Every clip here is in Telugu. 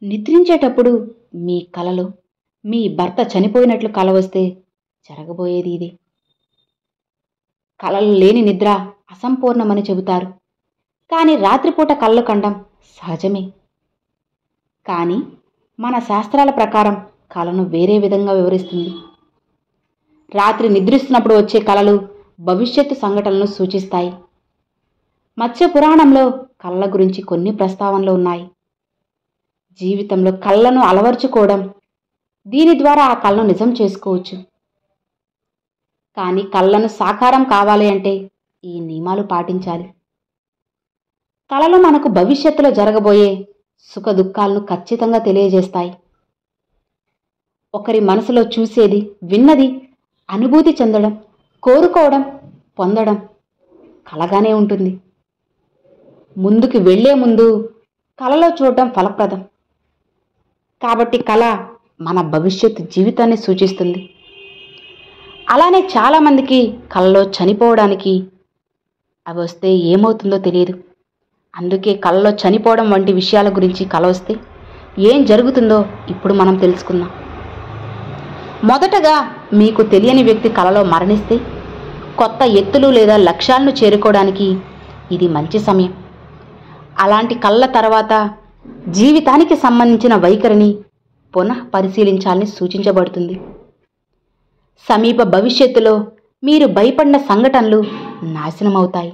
నిద్రించేటప్పుడు మీ కలలో మీ భర్త చనిపోయినట్లు కల వస్తే జరగబోయేది ఇదే. కలలు లేని నిద్ర అసంపూర్ణమని చెబుతారు. కానీ రాత్రిపూట కళ్ళు కండం సహజమే. కానీ మన శాస్త్రాల ప్రకారం కలను వేరే విధంగా వివరిస్తుంది. రాత్రి నిద్రిస్తున్నప్పుడు వచ్చే కలలు భవిష్యత్తు సంఘటనలను సూచిస్తాయి. మత్స్య పురాణంలో కళ్ళ గురించి కొన్ని ప్రస్తావనలు ఉన్నాయి. జీవితంలో కళ్ళను అలవర్చుకోవడం, దీని ద్వారా ఆ కళ్ళను నిజం చేసుకోవచ్చు. కానీ కళ్ళను సాకారం కావాలి అంటే ఈ నియమాలు పాటించాలి. కళలు మనకు భవిష్యత్తులో జరగబోయే సుఖ దుఃఖాలను ఖచ్చితంగా తెలియజేస్తాయి. ఒకరి మనసులో చూసేది, విన్నది, అనుభూతి చెందడం, కోరుకోవడం, పొందడం కలగానే ఉంటుంది. ముందుకు వెళ్లే ముందు కలలో చూడడం ఫలప్రదం. కాబట్టి కళ మన భవిష్యత్తు జీవితాన్ని సూచిస్తుంది. అలానే చాలామందికి కలలో చనిపోవడానికి అవి వస్తే ఏమవుతుందో తెలియదు. అందుకే కలలో చనిపోవడం వంటి విషయాల గురించి కల వస్తే ఏం జరుగుతుందో ఇప్పుడు మనం తెలుసుకుందాం. మొదటగా మీకు తెలియని వ్యక్తి కలలో మరణిస్తే కొత్త ఎత్తులు లేదా లక్ష్యాలను చేరుకోవడానికి ఇది మంచి సమయం. అలాంటి కళ్ళ తర్వాత జీవితానికి సంబంధించిన వైఖరిని పునః పరిశీలించాలని సూచించబడుతుంది. సమీప భవిష్యత్తులో మీరు భయపడిన సంఘటనలు నాశనమవుతాయి.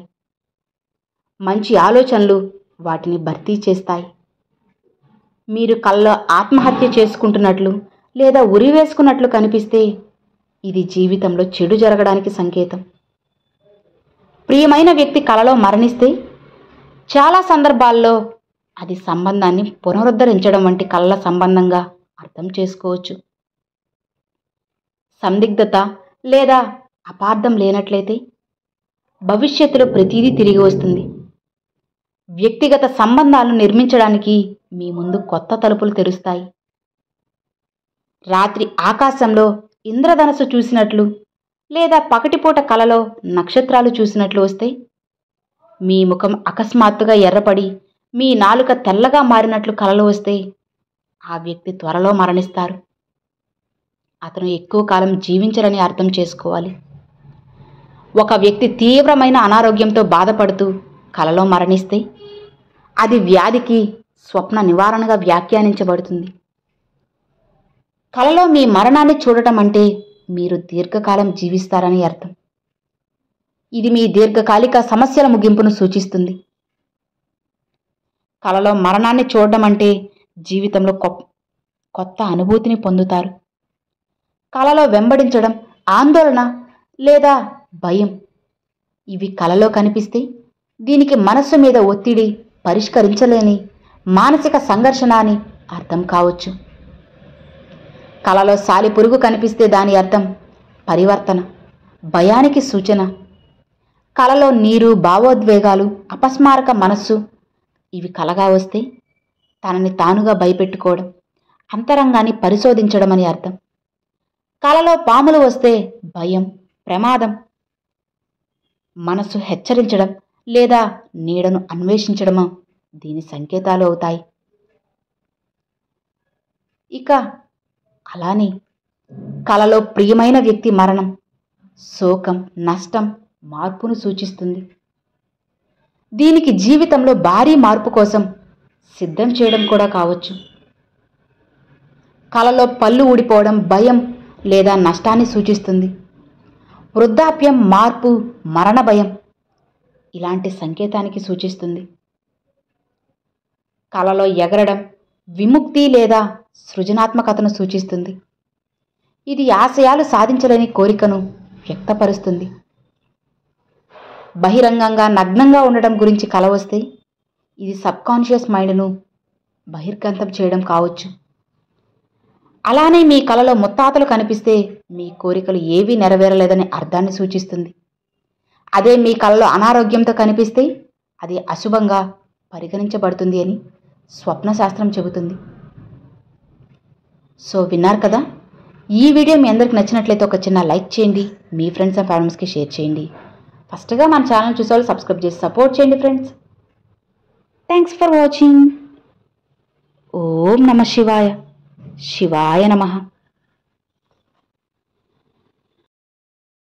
మంచి ఆలోచనలు వాటిని భర్తీ చేస్తాయి. మీరు కళ్ళలో ఆత్మహత్య చేసుకుంటున్నట్లు లేదా ఉరివేసుకున్నట్లు కనిపిస్తే ఇది జీవితంలో చెడు జరగడానికి సంకేతం. ప్రియమైన వ్యక్తి కలలో మరణిస్తే చాలా సందర్భాల్లో అది సంబంధాన్ని పునరుద్ధరించడం వంటి కళ్ళ సంబంధంగా అర్థం చేసుకోవచ్చు. సందిగ్ధత లేదా అపార్థం లేనట్లయితే భవిష్యత్తులో ప్రతిదీ తిరిగి వస్తుంది. వ్యక్తిగత సంబంధాలను నిర్మించడానికి మీ ముందు కొత్త తలుపులు తెరుస్తాయి. రాత్రి ఆకాశంలో ఇంద్రధనస్సు చూసినట్లు లేదా పగటిపూట కలలో నక్షత్రాలు చూసినట్లు వస్తే మీ ముఖం అకస్మాత్తుగా ఎర్రపడి మీ నాలుక తెల్లగా మారినట్లు కలలు వస్తే ఆ వ్యక్తి త్వరలో మరణిస్తారు. అతను ఎక్కువ కాలం జీవించరని అర్థం చేసుకోవాలి. ఒక వ్యక్తి తీవ్రమైన అనారోగ్యంతో బాధపడుతూ కలలో మరణిస్తే అది వ్యాధికి స్వప్న నివారణగా వ్యాఖ్యానించబడుతుంది. కలలో మీ మరణాన్ని చూడటం అంటే మీరు దీర్ఘకాలం జీవిస్తారని అర్థం. ఇది మీ దీర్ఘకాలిక సమస్యల ముగింపును సూచిస్తుంది. కలలో మరణాన్ని చూడడం అంటే జీవితంలో కొత్త అనుభూతిని పొందుతారు. కలలో వెంబడించడం, ఆందోళన లేదా భయం ఇవి కలలో కనిపిస్తే దీనికి మనస్సు మీద ఒత్తిడి, పరిష్కరించలేని మానసిక సంఘర్షణ అని అర్థం కావచ్చు. కలలో సాలిపురుగు కనిపిస్తే దాని అర్థం పరివర్తన, భయానికి సూచన. కలలో నీరు, భావోద్వేగాలు, అపస్మారక మనస్సు ఇవి కలగా వస్తే తనని తానుగా భయపెట్టుకోవడం, అంతరంగాన్ని పరిశోధించడం అని అర్థం. కలలో పాములు వస్తే భయం, ప్రమాదం, మనసు హెచ్చరించడం లేదా నీడను అన్వేషించడమో దీని సంకేతాలు అవుతాయి. ఇక అలానే కలలో ప్రియమైన వ్యక్తి మరణం శోకం, నష్టం, మార్పును సూచిస్తుంది. దీనికి జీవితంలో భారీ మార్పు కోసం సిద్ధం చేయడం కూడా కావచ్చు. కలలో పళ్ళు ఊడిపోవడం భయం లేదా నష్టాన్ని సూచిస్తుంది. వృద్ధాప్యం, మార్పు, మరణ భయం ఇలాంటి సంకేతానికి సూచిస్తుంది. కలలో ఎగరడం విముక్తి లేదా సృజనాత్మకతను సూచిస్తుంది. ఇది ఆశయాలు సాధించలేని కోరికను వ్యక్తపరుస్తుంది. బహిరంగంగా నగ్నంగా ఉండడం గురించి కల వస్తే ఇది సబ్కాన్షియస్ మైండ్ను బహిర్గతం చేయడం కావచ్చు. అలానే మీ కలలో ముత్తాతలు కనిపిస్తే మీ కోరికలు ఏవీ నెరవేరలేదని అర్థాన్ని సూచిస్తుంది. అదే మీ కలలో అనారోగ్యంతో కనిపిస్తే అది అశుభంగా పరిగణించబడుతుంది అని స్వప్నశాస్త్రం చెబుతుంది. సో విన్నారు కదా, ఈ వీడియో మీ అందరికి నచ్చినట్లయితే ఒక చిన్న లైక్ చేయండి, మీ ఫ్రెండ్స్ అండ్ ఫ్యామిలీస్కి షేర్ చేయండి. ఫస్ట్గా మన ఛానల్ చూసేవాళ్ళు సబ్స్క్రైబ్ చేసి సపోర్ట్ చేయండి ఫ్రెండ్స్. Thanks for watching. ఓం నమ శివాయ. శివాయ నమః.